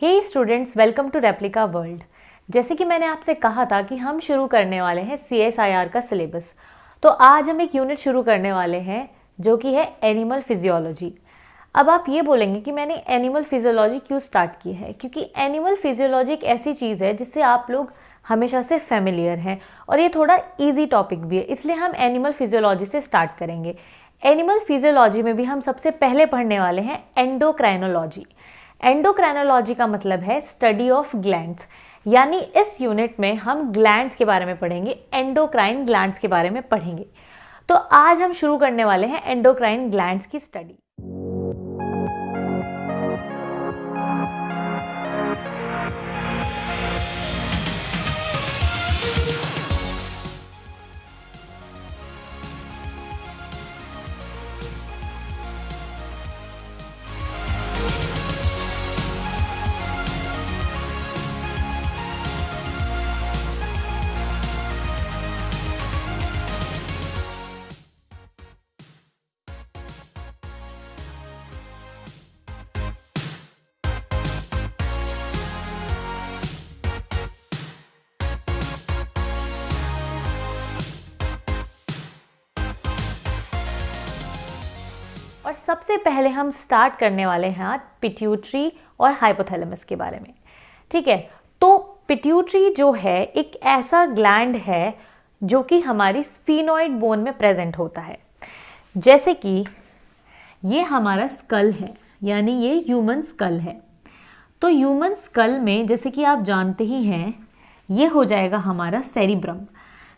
Hey students, welcome to replica world. जैसे कि मैंने आपसे कहा था कि हम शुरू करने वाले हैं CSIR का सिलेबस। तो आज हम एक यूनिट शुरू करने वाले हैं जो कि है एनिमल फिजियोलॉजी। अब आप ये बोलेंगे कि मैंने एनिमल फिजियोलॉजी क्यों स्टार्ट की है, क्योंकि एनिमल फिजियोलॉजी एक ऐसी चीज़ है जिससे आप लोग हमेशा से फेमिलियर हैं और ये थोड़ा इजी टॉपिक भी है, इसलिए हम एनिमल फिजियोलॉजी से स्टार्ट करेंगे। एनिमल फिजियोलॉजी में भी हम सबसे पहले पढ़ने वाले हैं एंडोक्राइनोलॉजी। एंडोक्राइनोलॉजी का मतलब है स्टडी ऑफ ग्लैंड्स, यानी इस यूनिट में हम ग्लैंड्स के बारे में पढ़ेंगे, एंडोक्राइन ग्लैंड्स के बारे में पढ़ेंगे। तो आज हम शुरू करने वाले हैं एंडोक्राइन ग्लैंड्स की स्टडी। और सबसे पहले हम स्टार्ट करने वाले हैं आज पिट्यूटरी और हाइपोथैलेमस के बारे में। ठीक है, तो पिट्यूटरी जो है एक ऐसा ग्लैंड है जो कि हमारी स्फीनोइड बोन में प्रेजेंट होता है। जैसे कि ये हमारा स्कल है, यानी ये ह्यूमन स्कल है। तो ह्यूमन स्कल में जैसे कि आप जानते ही हैं, ये हो जाएगा हमारा सेरिब्रम।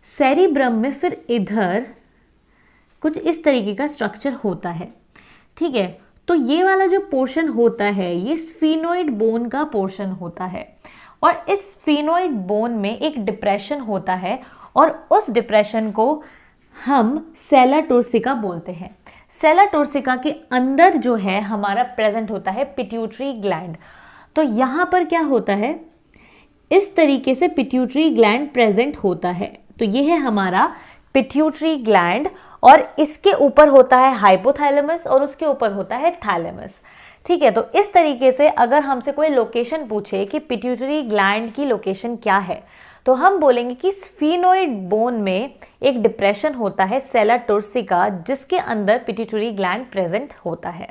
सेरिब्रम में फिर इधर कुछ इस तरीके का स्ट्रक्चर होता है। ठीक है, तो ये वाला जो पोर्शन होता है ये स्फीनोइड बोन का पोर्शन होता है और इस स्फीनोइड बोन में एक डिप्रेशन होता है और उस डिप्रेशन को हम सेला टोर्सिका बोलते हैं। सेला टोर्सिका के अंदर जो है हमारा प्रेजेंट होता है पिट्यूटरी ग्लैंड। तो यहाँ पर क्या होता है, इस तरीके से पिट्यूटरी ग्लैंड प्रेजेंट होता है। तो ये है हमारा पिट्यूटरी ग्लैंड और इसके ऊपर होता है हाइपोथैलेमस और उसके ऊपर होता है थैलेमस। ठीक है, तो इस तरीके से अगर हमसे कोई लोकेशन पूछे कि पिट्यूटरी ग्लैंड की लोकेशन क्या है, तो हम बोलेंगे कि स्फीनोइड बोन में एक डिप्रेशन होता है सेला टोर्सिका, जिसके अंदर पिट्यूटरी ग्लैंड प्रेजेंट होता है।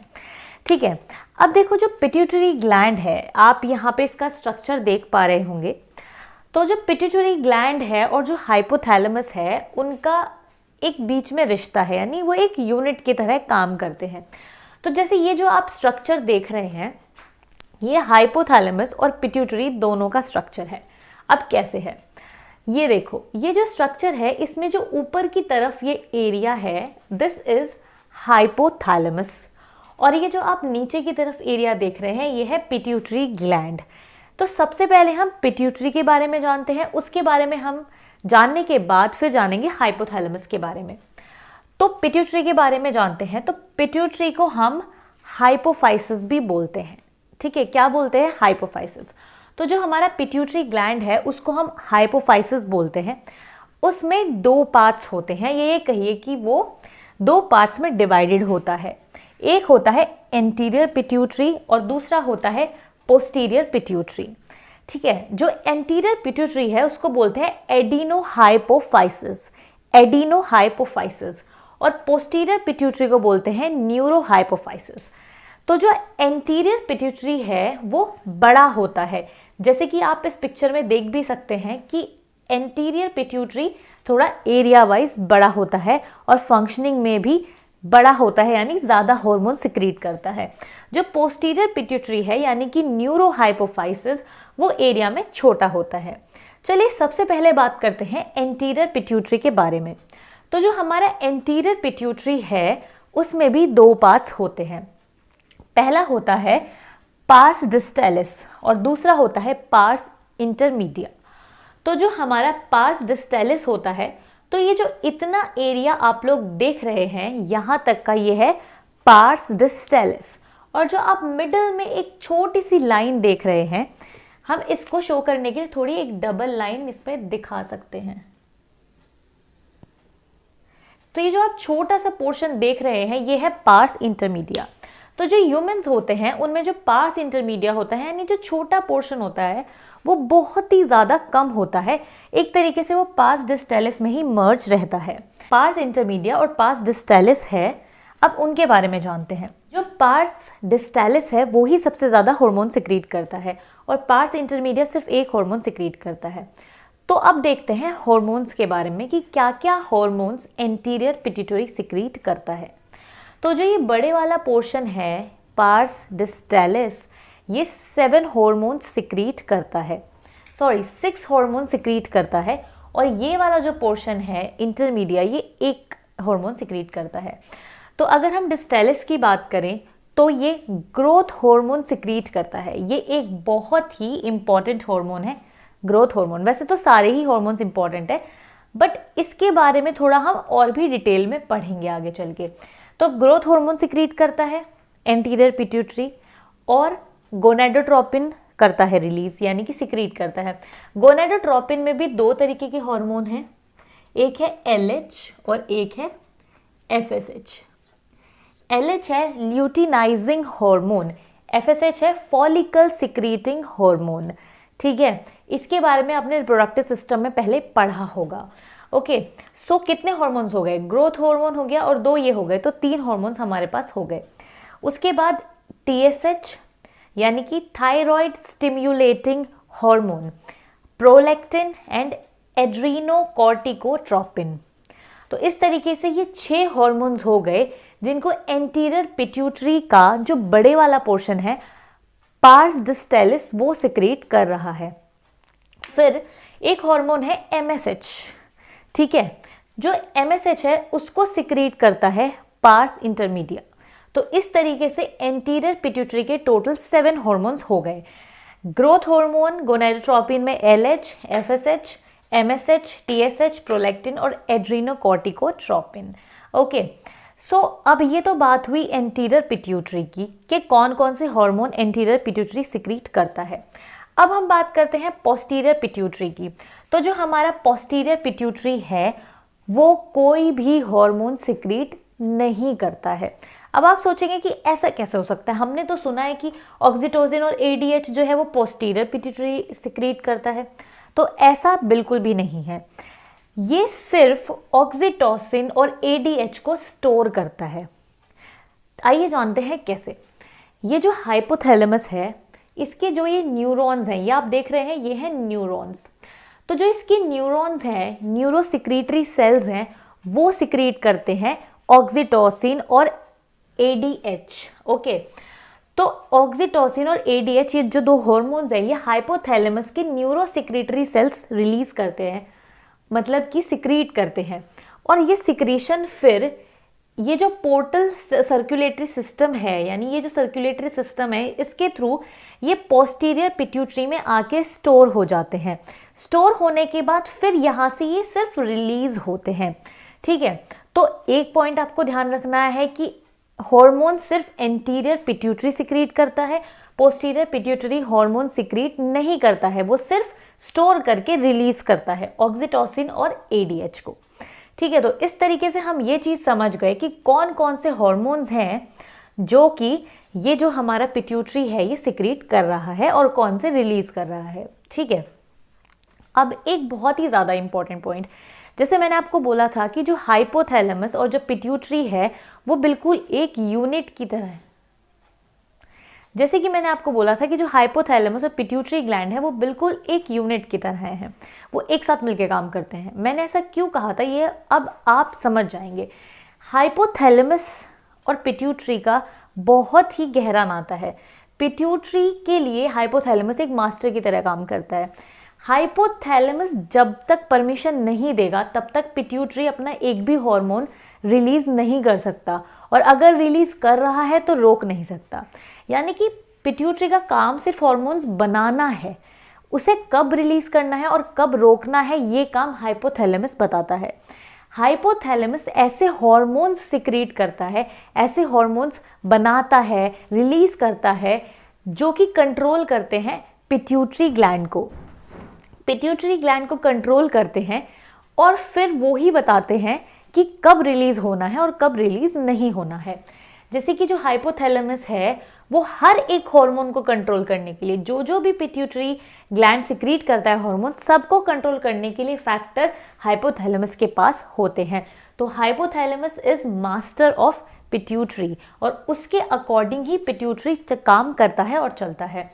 ठीक है, अब देखो जो पिट्यूटरी ग्लैंड है, आप यहाँ पे इसका स्ट्रक्चर देख पा रहे होंगे। तो जो पिट्यूटरी ग्लैंड है और जो हाइपोथैलेमस है उनका एक बीच में रिश्ता है, यानी वो एक यूनिट की तरह काम करते हैं। तो जैसे ये जो आप स्ट्रक्चर देख रहे हैं, ये हाइपोथैलेमस और पिट्यूटरी दोनों का स्ट्रक्चर है। अब कैसे है, ये देखो, ये जो स्ट्रक्चर है इसमें जो ऊपर की तरफ ये एरिया है, दिस इज हाइपोथैलेमस, और ये जो आप नीचे की तरफ एरिया देख रहे हैं ये है पिट्यूटरी ग्लैंड। तो सबसे पहले हम पिट्यूटरी के बारे में जानते हैं, उसके बारे में हम जानने के बाद फिर जानेंगे हाइपोथैलेमस के बारे में। तो पिट्यूटरी के बारे में जानते हैं, तो पिट्यूटरी को हम हाइपोफाइसिस भी बोलते हैं। ठीक है, क्या बोलते हैं, हाइपोफाइसिस। तो जो हमारा पिट्यूटरी ग्लैंड है उसको हम हाइपोफाइसिस बोलते हैं। उसमें दो पार्ट्स होते हैं, ये कहिए कि वो दो पार्ट्स में डिवाइडेड होता है। एक होता है एंटीरियर पिट्यूटरी और दूसरा होता है पोस्टीरियर पिट्यूटरी। ठीक है, जो एंटीरियर पिट्यूटरी है उसको बोलते हैं एडिनोहाइपोफाइसिस, एडिनोहाइपोफाइसिस, और पोस्टीरियर पिट्यूटरी को बोलते हैं न्यूरोहाइपोफाइसिस। तो जो एंटीरियर पिट्यूटरी है वो बड़ा होता है, जैसे कि आप इस पिक्चर में देख भी सकते हैं कि एंटीरियर पिट्यूटरी थोड़ा एरिया वाइज बड़ा होता है और फंक्शनिंग में भी बड़ा होता है, यानी ज़्यादा हार्मोन सिक्रीट करता है। जो पोस्टीरियर पिट्यूटरी है यानी कि न्यूरोहाइपोफाइसिस, वो एरिया में छोटा होता है। चलिए सबसे पहले बात करते हैं एंटीरियर पिट्यूटरी के बारे में। तो जो हमारा एंटीरियर पिट्यूटरी है उसमें भी दो पार्ट्स होते हैं। पहला होता है पार्स डिस्टेलिस और दूसरा होता है पार्स इंटरमीडिया। तो जो हमारा पार्स डिस्टेलिस होता है, तो ये जो इतना एरिया आप लोग देख रहे हैं यहाँ तक का, ये है पार्स डिस्टेलिस। और जो आप मिडल में एक छोटी सी लाइन देख रहे हैं, हम इसको शो करने के लिए थोड़ी एक डबल लाइन इसमें दिखा सकते हैं। तो ये जो आप छोटा सा पोर्शन देख रहे हैं ये है पार्स इंटरमीडिया। तो जो ह्यूमंस होते हैं उनमें जो पार्स इंटरमीडिया होता है, यानी जो छोटा पोर्शन होता है, वो बहुत ही ज़्यादा कम होता है। एक तरीके से वो पार्स डिस्टेलिस में ही मर्ज रहता है। पार्स इंटरमीडिया और पार्स डिस्टेलिस है, अब उनके बारे में जानते हैं। जो पार्स डिस्टेलिस है वो ही सबसे ज़्यादा हार्मोन सिक्रीट करता है और पार्स इंटरमीडिया सिर्फ एक हार्मोन सिक्रीट करता है। तो अब देखते हैं हार्मोन्स के बारे में कि क्या क्या हार्मोन्स एंटीरियर पिट्यूटरी सिक्रीट करता है। तो जो ये बड़े वाला पोर्शन है पार्स डिस्टेलिस, ये 7 हार्मोन्स सिक्रीट करता है, 6 हार्मोन सिक्रीट करता है। और ये वाला जो पोर्शन है इंटरमीडिया, ये एक हार्मोन सिक्रीट करता है। तो अगर हम डिस्टेलिस की बात करें तो ये ग्रोथ हार्मोन सिक्रीट करता है। ये एक बहुत ही इंपॉर्टेंट हार्मोन है, ग्रोथ हार्मोन। वैसे तो सारे ही हार्मोन्स इंपॉर्टेंट है, बट इसके बारे में थोड़ा हम और भी डिटेल में पढ़ेंगे आगे चल के। तो ग्रोथ हार्मोन सिक्रीट करता है एंटीरियर पिट्यूटरी, और गोनाडोट्रोपिन करता है रिलीज, यानी कि सिक्रीट करता है। गोनाडोट्रोपिन में भी 2 तरीके के हार्मोन हैं, एक है LH और एक है FSH। LH है ल्यूटिनाइजिंग हार्मोन, FSH है फॉलिकल सिक्रीटिंग हार्मोन। ठीक है, इसके बारे में आपने रिप्रोडक्टिव सिस्टम में पहले पढ़ा होगा। ओके, सो कितने हार्मोन्स हो गए? ग्रोथ हार्मोन हो गया और 2 ये हो गए, तो 3 हार्मोन्स हमारे पास हो गए। उसके बाद TSH यानी कि thyroid stimulating hormone, prolactin and adrenocorticotropin. तो इस तरीके से ये 6 हार्मोन्स हो गए जिनको एंटीरियर पिट्यूटरी का जो बड़े वाला पोर्शन है पार्स डिस्टेलिस वो सिक्रीट कर रहा है। फिर एक हार्मोन है MSH। ठीक है, जो MSH है उसको सिक्रीट करता है पार्स इंटरमीडिया। तो इस तरीके से एंटीरियर पिट्यूटरी के टोटल 7 हार्मोन्स हो गए। ग्रोथ हार्मोन गोनाडोट्रोपिन में LH, FSH, MSH, TSH, prolactin और एड्रीनोकॉर्टिकोट्रोपिन। ओके, सो अब ये तो बात हुई एंटीरियर पिट्यूटरी की कि कौन कौन से हार्मोन एंटीरियर पिट्यूटरी सिक्रीट करता है। अब हम बात करते हैं पोस्टीरियर पिट्यूटरी की। तो जो हमारा पोस्टीरियर पिट्यूटरी है वो कोई भी हार्मोन सिक्रीट नहीं करता है। अब आप सोचेंगे कि ऐसा कैसे हो सकता है, हमने तो सुना है कि ऑक्सीटोसिन और ADH जो है वो पोस्टीरियर पिट्यूटरी सिक्रीट करता है। तो ऐसा बिल्कुल भी नहीं है, ये सिर्फ ऑक्सीटोसिन और ADH को स्टोर करता है। आइए जानते हैं कैसे। ये जो हाइपोथैलेमस है, इसके जो ये न्यूरॉन्स हैं, ये आप देख रहे हैं, ये हैं न्यूरॉन्स। तो जो इसके न्यूरॉन्स हैं, न्यूरोसिक्रीटरी सेल्स हैं, वो सिक्रीट करते हैं ऑक्सीटोसिन और ADH। ओके, तो ऑक्सीटोसिन और ADH ये जो 2 हार्मोन्स हैं, ये हाइपोथैलेमस के न्यूरोसिक्रीटरी सेल्स रिलीज करते हैं, मतलब कि सिक्रीट करते हैं। और ये सिक्रीशन फिर ये जो पोर्टल सर्कुलेटरी सिस्टम है, यानी ये जो सर्कुलेटरी सिस्टम है, इसके थ्रू ये पोस्टीरियर पिट्यूटरी में आके स्टोर हो जाते हैं। स्टोर होने के बाद फिर यहाँ से ये सिर्फ रिलीज होते हैं। ठीक है, तो एक पॉइंट आपको ध्यान रखना है कि हार्मोन सिर्फ एंटीरियर पिट्यूटरी सिक्रीट करता है, पोस्टीरियर पिट्यूटरी हार्मोन सिक्रीट नहीं करता है, वो सिर्फ स्टोर करके रिलीज करता है ऑक्सीटोसिन और ADH को। ठीक है, तो इस तरीके से हम ये चीज समझ गए कि कौन कौन से हार्मोन्स हैं जो कि ये जो हमारा पिट्यूटरी है ये सिक्रीट कर रहा है और कौन से रिलीज कर रहा है। ठीक है, अब एक बहुत ही ज्यादा इंपॉर्टेंट पॉइंट, जैसे मैंने आपको बोला था कि जो हाइपोथैलेमस और जो पिट्यूटरी है वो बिल्कुल एक यूनिट की तरह है। जैसे कि मैंने आपको बोला था कि जो हाइपोथैलेमस और पिट्यूटरी ग्लैंड है वो बिल्कुल एक यूनिट की तरह है, वो एक साथ मिलकर काम करते हैं। मैंने ऐसा क्यों कहा था ये अब आप समझ जाएंगे। हाइपोथैलेमस और पिट्यूटरी का बहुत ही गहरा नाता है। पिट्यूटरी के लिए हाइपोथैलेमस एक मास्टर की तरह काम करता है। हाइपोथैलेमस जब तक परमिशन नहीं देगा तब तक पिट्यूटरी अपना एक भी हार्मोन रिलीज नहीं कर सकता, और अगर रिलीज कर रहा है तो रोक नहीं सकता। यानी कि पिट्यूटरी का काम सिर्फ हार्मोन्स बनाना है, उसे कब रिलीज करना है और कब रोकना है ये काम हाइपोथैलेमस बताता है। हाइपोथैलेमस ऐसे हार्मोन्स सिक्रीट करता है, ऐसे हार्मोन्स बनाता है, रिलीज करता है, जो कि कंट्रोल करते हैं पिट्यूटरी ग्लैंड को। पिट्यूटरी ग्लैंड को कंट्रोल करते हैं और फिर वो ही बताते हैं कि कब रिलीज होना है और कब रिलीज नहीं होना है। जैसे कि जो हाइपोथैलेमस है वो हर एक हार्मोन को कंट्रोल करने के लिए, जो भी पिट्यूटरी ग्लैंड सिक्रीट करता है हार्मोन, सबको कंट्रोल करने के लिए फैक्टर हाइपोथैलेमस के पास होते हैं। तो hypothalamus is master of pituitary और उसके अकॉर्डिंग ही पिट्यूटरी काम करता है और चलता है,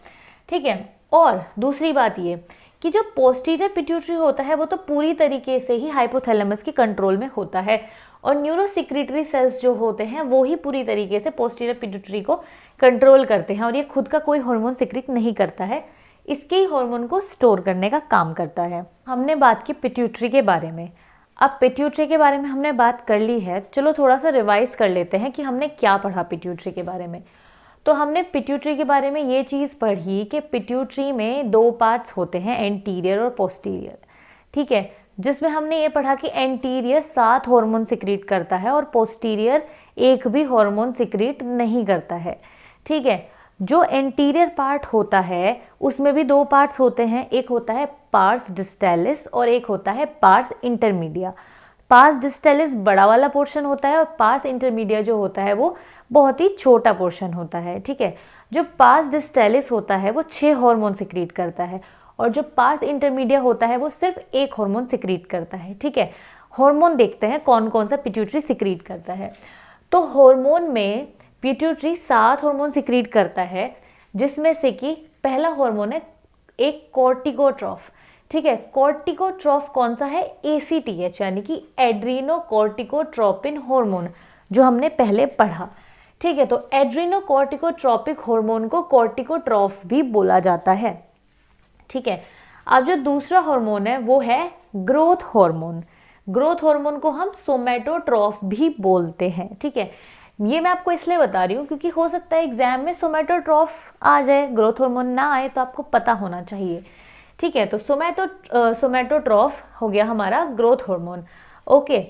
ठीक है। और दूसरी बात ये कि जो पोस्टीरियर पिट्यूटरी होता है वो तो पूरी तरीके से ही हाइपोथैलेमस के कंट्रोल में होता है, और न्यूरोसिक्रेटरी सेल्स जो होते हैं वो ही पूरी तरीके से पोस्टीरियर पिट्यूटरी को कंट्रोल करते हैं, और ये खुद का कोई हार्मोन सिक्रीट नहीं करता है, इसके ही हार्मोन को स्टोर करने का काम करता है। हमने बात की पिट्यूटरी के बारे में। अब पिट्यूटरी के बारे में हमने बात कर ली है, चलो थोड़ा सा रिवाइज कर लेते हैं कि हमने क्या पढ़ा पिट्यूटरी के बारे में। तो हमने पिट्यूटरी के बारे में ये चीज़ पढ़ी कि पिट्यूटरी में 2 पार्ट्स होते हैं, एंटीरियर और पोस्टीरियर, ठीक है, जिसमें हमने ये पढ़ा कि एंटीरियर 7 हार्मोन सिक्रीट करता है और पोस्टीरियर एक भी हार्मोन सिक्रीट नहीं करता है, ठीक है। जो एंटीरियर पार्ट होता है उसमें भी 2 पार्ट्स होते हैं, एक होता है पार्स डिस्टैलिस और एक होता है पार्स इंटरमीडिया। पार्स डिस्टैलिस बड़ा वाला पोर्शन होता है और पार्स इंटरमीडिया जो होता है वो बहुत ही छोटा पोर्शन होता है, ठीक है। जो पार्स डिस्टैलिस होता है वो 6 हार्मोन सिक्रीट करता है और जो पार्स इंटरमीडिया होता है वो सिर्फ 1 हार्मोन सिक्रीट करता है, ठीक है। हार्मोन देखते हैं कौन कौन सा पिट्यूटरी सिक्रीट करता है। तो हार्मोन में पिट्यूटरी 7 हार्मोन सिक्रीट करता है, जिसमें से कि पहला हार्मोन है एक कॉर्टिकोट्रॉफ, ठीक है। कॉर्टिकोट्रॉफ कौन सा है? ACTH यानी कि एड्रीनोकॉर्टिकोट्रोपिन हार्मोन, जो हमने पहले पढ़ा, ठीक है। तो एड्रीनोकॉर्टिकोट्रोपिक हार्मोन को कॉर्टिकोट्रॉफ भी बोला जाता है, ठीक है। अब जो दूसरा हार्मोन है वो है ग्रोथ हार्मोन। ग्रोथ हार्मोन को हम सोमैटोट्रॉफ भी बोलते हैं, ठीक है। ये मैं आपको इसलिए बता रही हूँ क्योंकि हो सकता है एग्जाम में सोमैटोट्रॉफ आ जाए, ग्रोथ हार्मोन ना आए, तो आपको पता होना चाहिए, ठीक है। तो सोमैटोट्रॉफ हो गया हमारा ग्रोथ हार्मोन, ओके।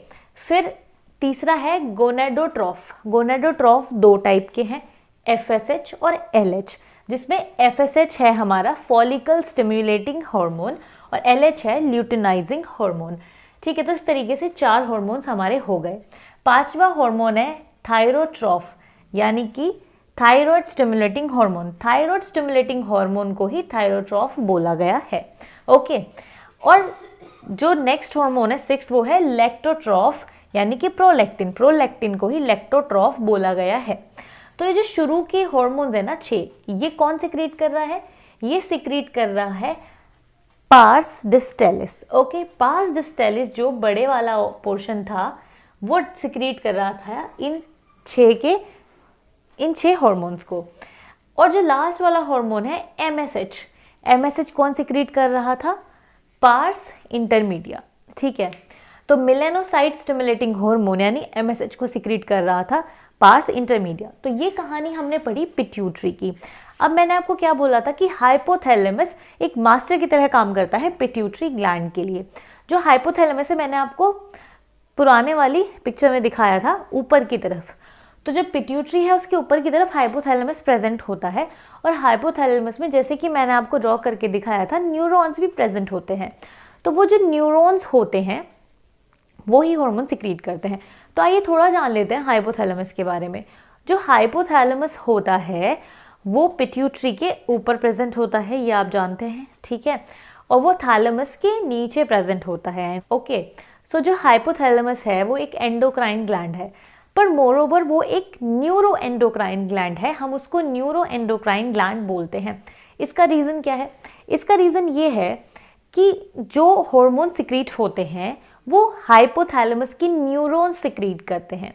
फिर तीसरा है गोनेडोट्रॉफ। गोनेडोट्रॉफ 2 टाइप के हैं, FSH और LH, जिसमें FSH है हमारा फॉलिकल स्टिम्युलेटिंग हार्मोन और LH है ल्यूटिनाइजिंग हार्मोन, ठीक है। तो इस तरीके से 4 हार्मोन्स हमारे हो गए। 5वां हार्मोन है थायरोट्रॉफ, यानी कि thyroid stimulating hormone. Thyroid stimulating hormone को ही थायरोट्रॉफ बोला गया है, ओके। और जो नेक्स्ट हार्मोन है 6th, वो है लेक्टोट्रॉफ, यानी कि प्रोलैक्टिन। प्रोलैक्टिन को ही लेक्टोट्रॉफ बोला गया है। तो ये जो शुरू के हार्मोन्स है ना 6, ये कौन सिक्रीट कर रहा है? ये सिक्रीट कर रहा है pars distalis, okay. Pars distalis जो बड़े वाला पोर्शन था वो सिक्रीट कर रहा था इन 6 हार्मोन्स को। और जो लास्ट वाला हार्मोन है MSH, MSH कौन सिक्रीट कर रहा था? पार्स इंटरमीडिया, ठीक है। तो मेलेनोसाइट स्टिमुलेटिंग हार्मोन यानी MSH को सिक्रीट कर रहा था पार्स इंटरमीडिया। तो ये कहानी हमने पढ़ी पिट्यूटरी की। अब मैंने आपको क्या बोला था कि हाइपोथैलेमस एक मास्टर की तरह काम करता है पिट्यूटरी ग्लैंड के लिए। जो हाइपोथैलेमस है मैंने आपको पुराने वाली पिक्चर में दिखाया था ऊपर की तरफ। तो जो पिट्यूटरी है उसके ऊपर की तरफ हाइपोथैलेमस प्रेजेंट होता है, और हाइपोथैलेमस में जैसे कि मैंने आपको ड्रॉ करके दिखाया था न्यूरॉन्स भी प्रेजेंट होते हैं। तो वो जो न्यूरॉन्स होते हैं वो ही हार्मोन सिक्रीट करते हैं। तो आइए थोड़ा जान लेते हैं हाइपोथैलेमस के बारे में। जो हाइपोथैलेमस होता है वो पिट्यूटरी के ऊपर प्रेजेंट होता है, ये आप जानते हैं, ठीक है। और वो थैलेमस के नीचे प्रेजेंट होता है, ओके। सो जो हाइपोथैलेमस है वो एक एंडोक्राइन ग्लैंड है, पर मोरोवर वो एक न्यूरो एंडोक्राइन ग्लैंड है। हम उसको न्यूरो एंडोक्राइन ग्लैंड बोलते हैं। इसका रीज़न क्या है? इसका रीज़न ये है कि जो हार्मोन सिक्रीट होते हैं वो हाइपोथैलेमस की न्यूरॉन्स सिक्रीट करते हैं।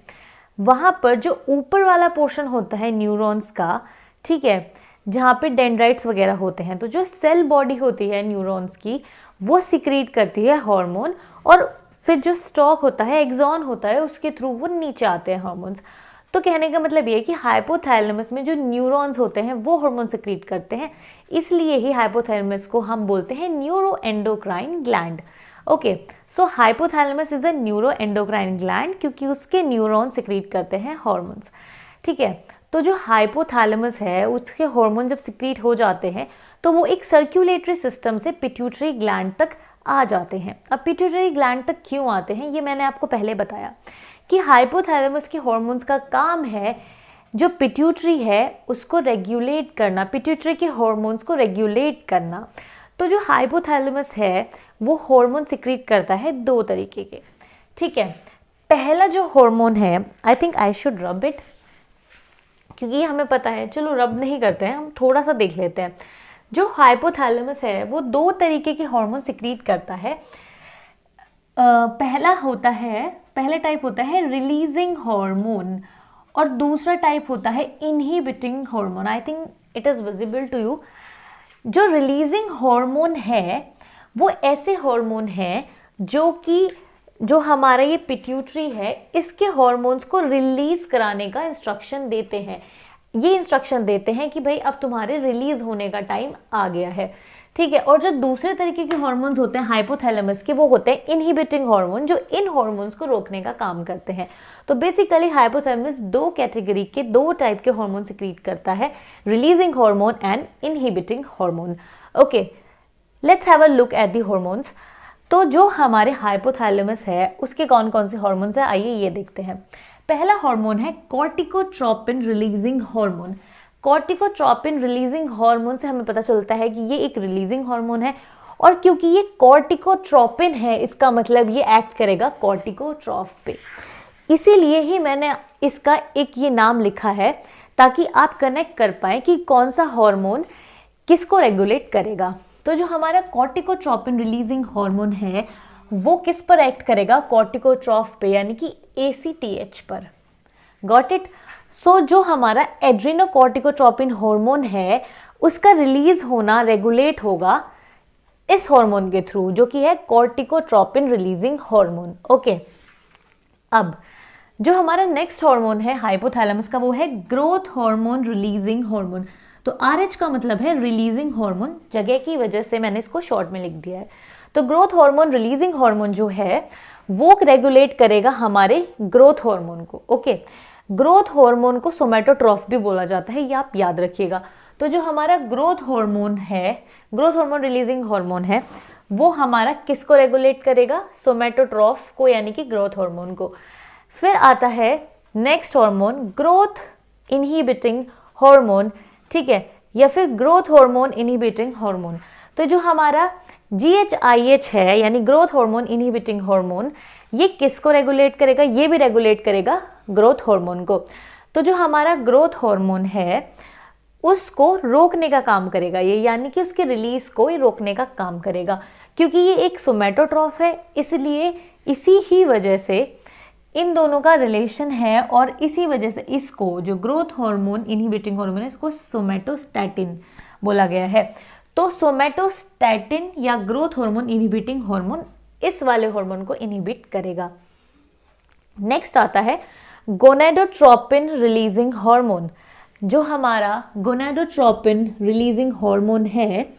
वहाँ पर जो ऊपर वाला पोर्शन होता है न्यूरॉन्स का, ठीक है, जहाँ पे डेंड्राइट्स वगैरह होते हैं, तो जो सेल बॉडी होती है न्यूरॉन्स की वो सिक्रीट करती है हार्मोन, और फिर जो स्टॉक होता है, एक्सॉन होता है, उसके थ्रू वो नीचे आते हैं हार्मोन्स। तो कहने का मतलब ये है कि हाइपोथैलेमस में जो न्यूरॉन्स होते हैं वो हार्मोन सिक्रीट करते हैं, इसलिए ही हाइपोथैलेमस को हम बोलते हैं neuro endocrine gland, okay. So hypothalamus is a neuro endocrine gland क्योंकि उसके न्यूरॉन सिक्रीट करते हैं हार्मोन्स, ठीक है। तो जो हाइपोथैलेमस है उसके हार्मोन जब सिक्रीट हो जाते हैं तो वो एक सर्कुलेटरी सिस्टम से पिट्यूटरी ग्लैंड तक आ जाते हैं। अब पिट्यूटरी ग्लैंड तक क्यों आते हैं ये मैंने आपको पहले बताया कि हाइपोथैलेमस के हार्मोन्स का काम है जो पिट्यूटरी है उसको रेगुलेट करना, पिट्यूटरी के हॉर्मोन्स को रेगुलेट करना। तो जो हाइपोथैलेमस है वो हार्मोन सिक्रीट करता है दो तरीके के, ठीक है। पहला जो हार्मोन है, I think I should rub it, क्योंकि ये हमें पता है, चलो रब नहीं करते हैं, हम थोड़ा सा देख लेते हैं। जो हाइपोथैलेमस है वो दो तरीके के हार्मोन सिक्रीट करता है। पहला टाइप होता है रिलीजिंग हार्मोन और दूसरा टाइप होता है inhibiting hormone. I think it is visible to you. जो रिलीजिंग हार्मोन है वो ऐसे हार्मोन है जो हमारा ये पिट्यूटरी है इसके हार्मोन्स को रिलीज कराने का इंस्ट्रक्शन देते हैं। ये इंस्ट्रक्शन देते हैं कि भाई अब तुम्हारे रिलीज होने का टाइम आ गया है, ठीक है। और जो दूसरे तरीके के हार्मोन्स होते हैं हाइपोथैलेमस के, वो होते हैं इनहिबिटिंग हार्मोन, जो इन हार्मोन्स को रोकने का काम करते हैं। तो बेसिकली हाइपोथैलेमस दो कैटेगरी के, दो टाइप के हार्मोन सिक्रीट करता है, releasing hormone and inhibiting hormone. Okay, let's have a look at the hormones. तो जो हमारे हाइपोथैलेमस है उसके कौन कौन से हार्मोन्स हैं, आइए ये देखते हैं। पहला हार्मोन है corticotropin releasing hormone. Corticotropin releasing hormone से हमें पता चलता है कि ये एक रिलीजिंग हार्मोन है, और क्योंकि ये कॉर्टिकोट्रोपिन है इसका मतलब ये एक्ट करेगा कॉर्टिकोट्रॉफ पे। इसीलिए ही मैंने इसका एक ये नाम लिखा है, ताकि आप कनेक्ट कर पाए कि कौन सा हार्मोन किसको रेगुलेट करेगा। तो जो हमारा कॉर्टिकोट्रोपिन रिलीजिंग हार्मोन है वो किस पर एक्ट करेगा, कॉर्टिकोट्रॉफ पे, यानी कि ACTH पर। Got it. सो जो हमारा एड्रिनोकॉर्टिकोट्रोपिन हार्मोन है उसका रिलीज होना रेगुलेट होगा इस हार्मोन के थ्रू, जो कि है कॉर्टिकोट्रोपिन रिलीजिंग हार्मोन। ओके, अब जो हमारा नेक्स्ट हार्मोन है हाइपोथैलेमस का, वो है ग्रोथ हार्मोन रिलीजिंग हार्मोन। तो RH का मतलब है रिलीजिंग हार्मोन, जगह की वजह से मैंने इसको शॉर्ट में लिख दिया है। तो ग्रोथ हार्मोन रिलीजिंग हार्मोन जो है वो रेगुलेट करेगा हमारे ग्रोथ हार्मोन को। ओके, ग्रोथ हार्मोन को सोमैटोट्रॉफ भी बोला जाता है, ये आप याद रखिएगा। तो जो हमारा ग्रोथ हार्मोन है, ग्रोथ हार्मोन रिलीजिंग हार्मोन है, वो हमारा किसको रेगुलेट करेगा, सोमैटोट्रॉफ को, यानी कि ग्रोथ हार्मोन को। फिर आता है next hormone growth inhibiting hormone, ठीक है, या फिर ग्रोथ हार्मोन इनहिबिटिंग हार्मोन। तो जो हमारा GHIH है यानी ग्रोथ हार्मोन इनहिबिटिंग हार्मोन, ये किसको रेगुलेट करेगा, ये भी रेगुलेट करेगा ग्रोथ हार्मोन को। तो जो हमारा ग्रोथ हार्मोन है उसको रोकने का काम करेगा ये, यानी कि उसके रिलीज को ही रोकने का काम करेगा, क्योंकि ये एक सोमैटोट्रॉफ है, इसलिए इसी ही वजह से इन दोनों का रिलेशन है, और इसी वजह से इसको जो ग्रोथ हार्मोन इनहिबिटिंग हार्मोन है इसको सोमैटोस्टैटिन बोला गया है। तो सोमैटोस्टैटिन या ग्रोथ हार्मोन इनहिबिटिंग हार्मोन इस वाले हार्मोन को इनहिबिट करेगा। नेक्स्ट आता है गोनेडोट्रोपिन रिलीजिंग हार्मोन। जो हमारा गोनेडोट्रोपिन रिलीजिंग हार्मोन है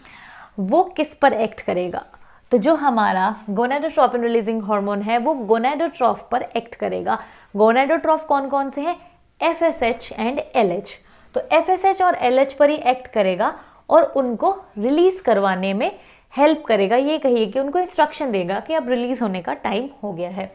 वो किस पर एक्ट करेगा, तो जो हमारा गोनेडोट्रोपिन रिलीजिंग हार्मोन है वो गोनेडोट्रॉफ पर एक्ट करेगा। गोनेडोट्रॉफ कौन कौन से हैं, FSH एंड LH। तो FSH और LH पर ही एक्ट करेगा और उनको रिलीज करवाने में हेल्प करेगा, ये कहिए कि उनको इंस्ट्रक्शन देगा कि अब रिलीज होने का टाइम हो गया है।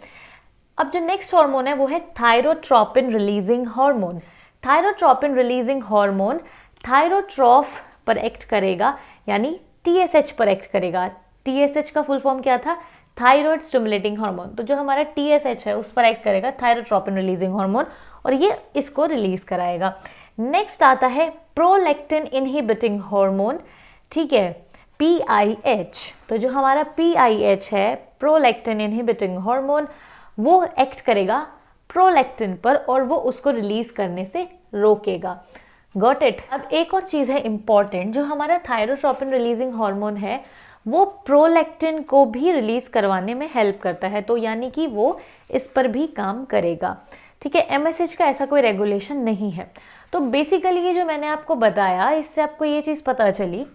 अब जो नेक्स्ट हार्मोन है वो है thyrotropin releasing hormone. Thyrotropin releasing hormone thyrotroph पर एक्ट करेगा, यानी TSH पर एक्ट करेगा। TSH का फुल फॉर्म क्या था, थायराइड स्टिमुलेटिंग हार्मोन। तो जो हमारा TSH है उस पर एक्ट करेगा थायरोट्रोपिन रिलीजिंग हार्मोन, और ये इसको रिलीज कराएगा। नेक्स्ट आता है प्रोलैक्टिन इनहिबिटिंग हार्मोन, ठीक है, PIH। तो जो हमारा PIH है प्रोलैक्टिन इनहिबिटिंग हार्मोन, वो एक्ट करेगा प्रोलैक्टिन पर और वो उसको रिलीज करने से रोकेगा। Got it. अब एक और चीज है इंपॉर्टेंट, जो हमारा थायरोट्रोपिन रिलीजिंग हार्मोन है वो प्रोलैक्टिन को भी रिलीज करवाने में हेल्प करता है, तो यानी कि वो इस पर भी काम करेगा, ठीक है। MSH का ऐसा कोई रेगुलेशन नहीं है। तो बेसिकली ये जो मैंने आपको बताया, इससे आपको ये चीज़ पता चली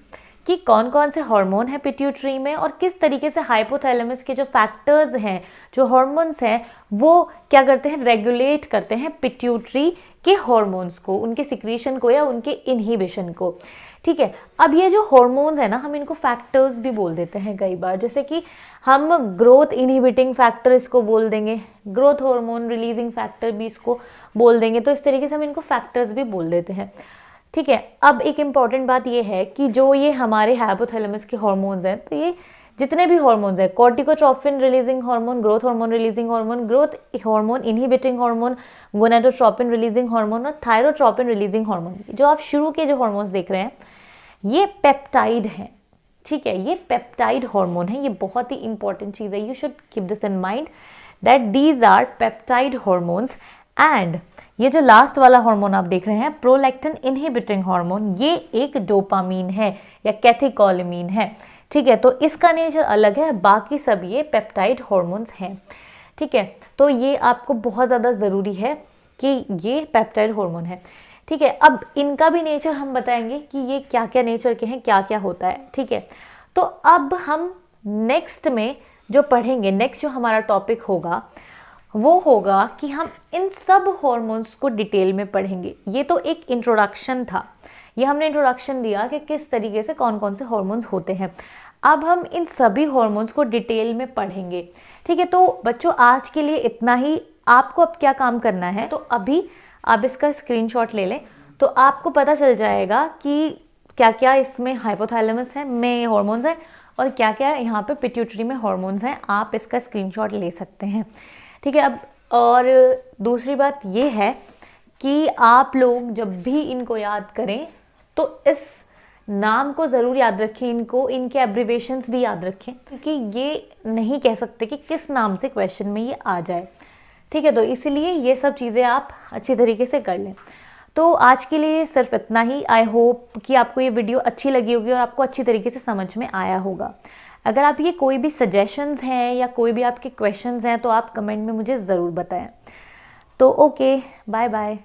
कि कौन कौन से हार्मोन है पिट्यूटरी में और किस तरीके से हाइपोथैलेमस के जो फैक्टर्स हैं, जो हार्मोन्स हैं, वो क्या करते हैं, रेगुलेट करते हैं पिट्यूटरी के हार्मोन्स को, उनके सिक्रीशन को या उनके इनहिबिशन को। ठीक है। अब ये जो हॉर्मोन्स है ना, हम इनको फैक्टर्स भी बोल देते हैं कई बार, जैसे कि हम ग्रोथ इनहिबिटिंग फैक्टर इसको बोल देंगे, ग्रोथ हार्मोन रिलीजिंग फैक्टर भी इसको बोल देंगे। तो इस तरीके से हम इनको फैक्टर्स भी बोल देते हैं, ठीक है। अब एक इम्पॉर्टेंट बात ये है कि जो ये हमारे हाइपोथैलेमस के हॉर्मोन्स हैं, तो ये जितने भी हॉर्मोन्स हैं, corticotropin releasing hormone, growth hormone releasing hormone, growth hormone inhibiting hormone, gonadotropin releasing hormone और थायरोट्रोपिन रिलीजिंग हार्मोन, जो आप शुरू के जो हॉर्मोन्स देख रहे हैं ये पेप्टाइड हैं, ठीक है। ये पेप्टाइड हार्मोन है, ये बहुत ही इंपॉर्टेंट चीज़ है, you should keep this in mind that these are peptide hormones. And ये जो लास्ट वाला हार्मोन आप देख रहे हैं प्रोलैक्टिन इनहिबिटिंग हार्मोन, ये एक डोपामीन है या कैथेकोलामीन है, ठीक है। तो इसका नेचर अलग है, बाकी सब ये पेप्टाइड हार्मोन्स हैं, ठीक है। तो ये आपको बहुत ज़्यादा ज़रूरी है कि ये पेप्टाइड हार्मोन है, ठीक है। अब इनका भी नेचर हम बताएंगे कि ये क्या क्या नेचर के हैं, क्या क्या होता है, ठीक है। तो अब हम नेक्स्ट में जो पढ़ेंगे, नेक्स्ट जो हमारा टॉपिक होगा वो होगा कि हम इन सब हॉर्मोन्स को डिटेल में पढ़ेंगे। ये तो एक इंट्रोडक्शन था, ये हमने इंट्रोडक्शन दिया कि किस तरीके से कौन कौन से हॉर्मोन्स होते हैं। अब हम इन सभी हॉर्मोन्स को डिटेल में पढ़ेंगे, ठीक है। तो बच्चों आज के लिए इतना ही। आपको अब क्या काम करना है, तो अभी आप इसका स्क्रीनशॉट ले लें, तो आपको पता चल जाएगा कि क्या क्या इसमें हाइपोथैलेमस है में हॉर्मोन्स हैं और क्या क्या यहाँ पे पिट्यूटरी में हॉर्मोन्स हैं। आप इसका स्क्रीनशॉट ले सकते हैं, ठीक है। अब और दूसरी बात ये है कि आप लोग जब भी इनको याद करें तो इस नाम को ज़रूर याद रखें, इनको इनके एब्रिवेशंस भी याद रखें, क्योंकि ये नहीं कह सकते कि किस नाम से क्वेश्चन में ये आ जाए, ठीक है। तो इसलिए ये सब चीज़ें आप अच्छी तरीके से कर लें। तो आज के लिए सिर्फ इतना ही। आई होप कि आपको ये वीडियो अच्छी लगी होगी और आपको अच्छी तरीके से समझ में आया होगा। अगर आप ये कोई भी सजेशंस हैं या कोई भी आपके क्वेश्चंस हैं तो आप कमेंट में मुझे ज़रूर बताएं। तो ओके, बाय बाय।